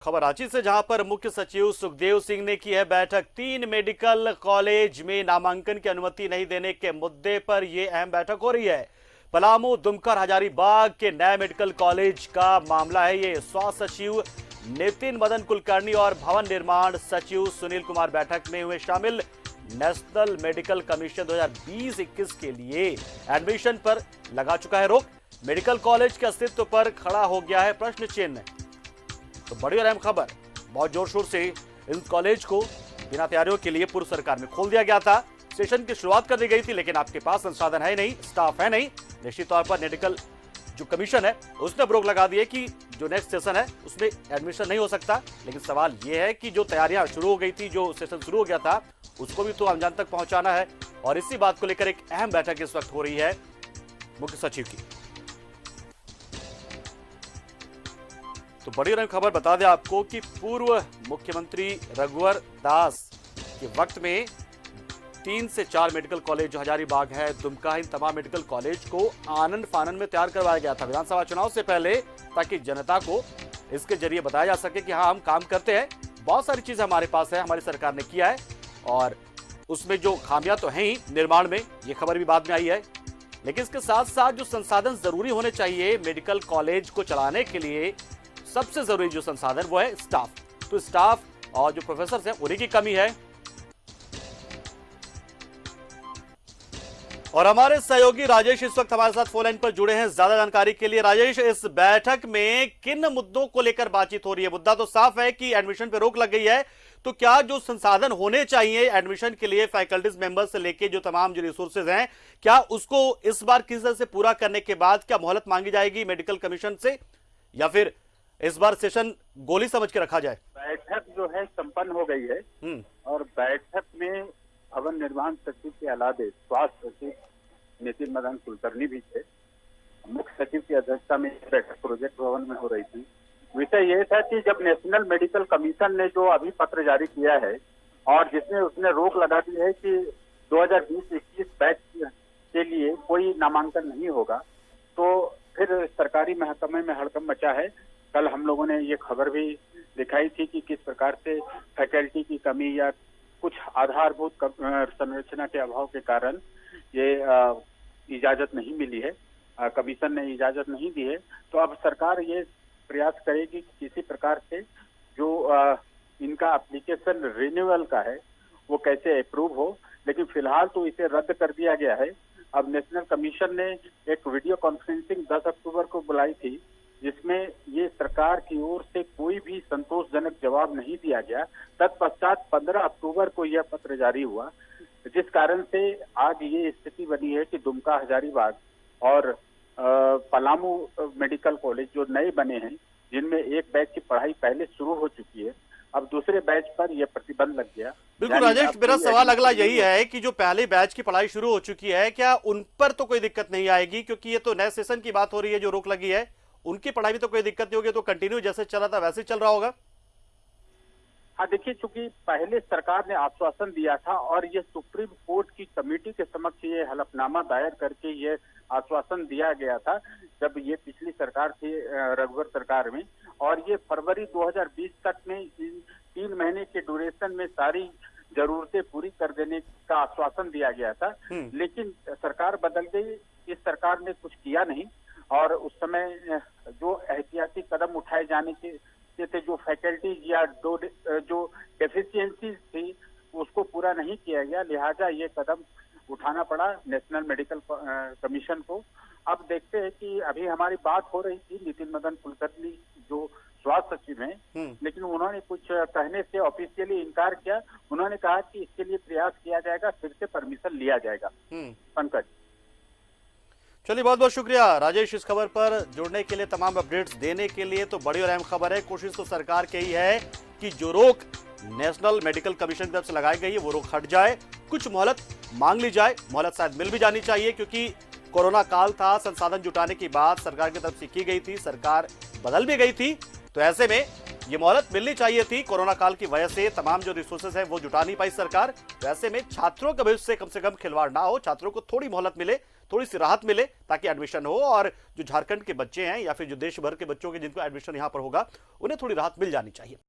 खबर रांची से, जहां पर मुख्य सचिव सुखदेव सिंह ने की है बैठक। 3 मेडिकल कॉलेज में नामांकन की अनुमति नहीं देने के मुद्दे पर यह अहम बैठक हो रही है। पलामू, दुमका, हजारीबाग के नए मेडिकल कॉलेज का मामला है ये। स्वास्थ्य सचिव नितिन मदन कुलकर्णी और भवन निर्माण सचिव सुनील कुमार बैठक में हुए शामिल। नेशनल मेडिकल कमीशन 2020-21 के लिए एडमिशन पर लगा चुका है रोक। मेडिकल कॉलेज के अस्तित्व पर खड़ा हो गया है प्रश्न चिन्ह। तो बड़ी और अहम खबर, बहुत जोर शोर से इन कॉलेज को बिना तैयारियों के लिए पूर्व सरकार में खोल दिया गया था। सेशन की शुरुआत कर दी गई थी, लेकिन आपके पास संसाधन है नहीं, स्टाफ है नहीं। निश्चित तौर पर मेडिकल जो कमीशन है उसने रोक लगा दी है कि जो नेक्स्ट सेशन है उसमें एडमिशन नहीं हो सकता। लेकिन सवाल यह है कि जो तैयारियां शुरू हो गई थी, जो सेशन शुरू हो गया था, उसको भी तो अनजान तक पहुंचाना है। और इसी बात को लेकर एक अहम बैठक इस वक्त हो रही है मुख्य सचिव की। तो बड़ी और खबर बता दें आपको कि पूर्व मुख्यमंत्री रघुवर दास के वक्त में 3 से 4 मेडिकल कॉलेज जो हजारीबाग है, दुमका, इन तमाम मेडिकल कॉलेज को आनन फानन में तैयार करवाया गया था विधानसभा चुनाव से पहले, ताकि जनता को इसके जरिए बताया जा सके कि हाँ, हम काम करते हैं, बहुत सारी चीजें हमारे पास है, हमारी सरकार ने किया है। और उसमें जो खामियां तो हैं ही निर्माण में, ये खबर भी बाद में आई है। लेकिन इसके साथ साथ जो संसाधन जरूरी होने चाहिए मेडिकल कॉलेज को चलाने के लिए, सबसे जरूरी जो संसाधन वो है स्टाफ। तो स्टाफ और जो प्रोफेसर हैं उन्हीं की कमी है। और हमारे सहयोगी राजेश इस वक्त हमारे साथ फोन लाइन पर जुड़े हैं ज्यादा जानकारी के लिए। राजेश, इस बैठक में किन मुद्दों को लेकर बातचीत हो रही है? मुद्दा तो साफ है कि एडमिशन पे रोक लग गई है, तो क्या जो संसाधन होने चाहिए एडमिशन के लिए, फैकल्टीज मेंबर से लेके जो तमाम जो रिसोर्सेज हैं, क्या उसको इस बार किस तरह से पूरा करने के बाद क्या मोहलत मांगी जाएगी मेडिकल कमीशन से, या फिर इस बार सेशन गोली समझ के रखा जाए? बैठक जो है संपन्न हो गई है और बैठक में भवन निर्माण सचिव के अलावे स्वास्थ्य सचिव नितिन मदन कुलकर्णी भी थे। मुख्य सचिव की अध्यक्षता में बैठक प्रोजेक्ट भवन में हो रही थी। विषय ये था कि जब नेशनल मेडिकल कमीशन ने जो अभी पत्र जारी किया है और जिसमें उसने रोक लगा दी है कि 2020-21 बैच के लिए कोई नामांकन नहीं होगा, तो फिर सरकारी महकमे में हड़कंप मचा है। कल हम लोगों ने ये खबर भी दिखाई थी कि किस प्रकार से फैकल्टी की कमी या कुछ आधारभूत संरचना के अभाव के कारण ये इजाजत नहीं मिली है, कमीशन ने इजाजत नहीं दी है। तो अब सरकार ये प्रयास करेगी कि किसी प्रकार से जो इनका एप्लीकेशन रिन्यूअल का है वो कैसे अप्रूव हो, लेकिन फिलहाल तो इसे रद्द कर दिया गया है। अब नेशनल कमीशन ने एक वीडियो कॉन्फ्रेंसिंग 10 अक्टूबर को बुलाई थी, जिसमें ये सरकार की ओर से कोई भी संतोषजनक जवाब नहीं दिया गया। तत्पश्चात 15 अक्टूबर को यह पत्र जारी हुआ, जिस कारण से आज ये स्थिति बनी है कि दुमका, हजारीबाग और पलामू मेडिकल कॉलेज जो नए बने हैं, जिनमें एक बैच की पढ़ाई पहले शुरू हो चुकी है, अब दूसरे बैच पर यह प्रतिबंध लग गया। बिल्कुल राजेश, मेरा सवाल अगला यही है कि जो पहले बैच की पढ़ाई शुरू हो चुकी है, क्या उन पर तो कोई दिक्कत नहीं आएगी? क्योंकि ये तो नए सेशन की बात हो रही है, जो रोक लगी है उनकी पढ़ाई में तो कोई दिक्कत नहीं होगी, तो कंटिन्यू जैसे चला था वैसे चल रहा होगा। हाँ, देखिए, चूंकि पहले सरकार ने आश्वासन दिया था और ये सुप्रीम कोर्ट की कमेटी के समक्ष ये हलफनामा दायर करके ये आश्वासन दिया गया था जब ये पिछली सरकार थी रघुवर सरकार में, और ये फरवरी 2020 तक में 3 महीने के ड्यूरेशन में सारी जरूरतें पूरी कर देने का आश्वासन दिया गया था। लेकिन सरकार बदल गई, इस सरकार ने कुछ किया नहीं, और उस समय जो एहतियाती कदम उठाए जाने के थे, जो फैकल्टी या जो डेफिशिएंसीज थी, उसको पूरा नहीं किया गया। लिहाजा ये कदम उठाना पड़ा नेशनल मेडिकल कमीशन को। अब देखते हैं कि अभी हमारी बात हो रही थी नितिन मदन कुलकर्णी जो स्वास्थ्य सचिव हैं, लेकिन उन्होंने कुछ कहने से ऑफिशियली इनकार किया। उन्होंने कहा कि इसके लिए प्रयास किया जाएगा, फिर से परमिशन लिया जाएगा। पंकज, चलिए, बहुत बहुत शुक्रिया राजेश इस खबर पर जुड़ने के लिए, तमाम अपडेट्स देने के लिए। तो बड़ी और अहम खबर है, कोशिश तो सरकार की ही है कि जो रोक नेशनल मेडिकल कमीशन की तरफ से लगाई गई है वो रोक हट जाए, कुछ मोहलत मांग ली जाए। मोहलत शायद मिल भी जानी चाहिए, क्योंकि कोरोना काल था, संसाधन जुटाने की बात सरकार की तरफ से की गई थी, सरकार बदल भी गई थी। तो ऐसे में ये मोहलत मिलनी चाहिए थी। कोरोना काल की वजह से तमाम जो रिसोर्सेज है वो जुटा नहीं पाई सरकार। वैसे में छात्रों के भविष्य से कम से कम खिलवाड़ ना हो, छात्रों को थोड़ी मोहलत मिले, थोड़ी सी राहत मिले ताकि एडमिशन हो, और जो झारखंड के बच्चे हैं या फिर जो देश भर के बच्चों के जिनको एडमिशन यहां पर होगा उन्हें थोड़ी राहत मिल जानी चाहिए।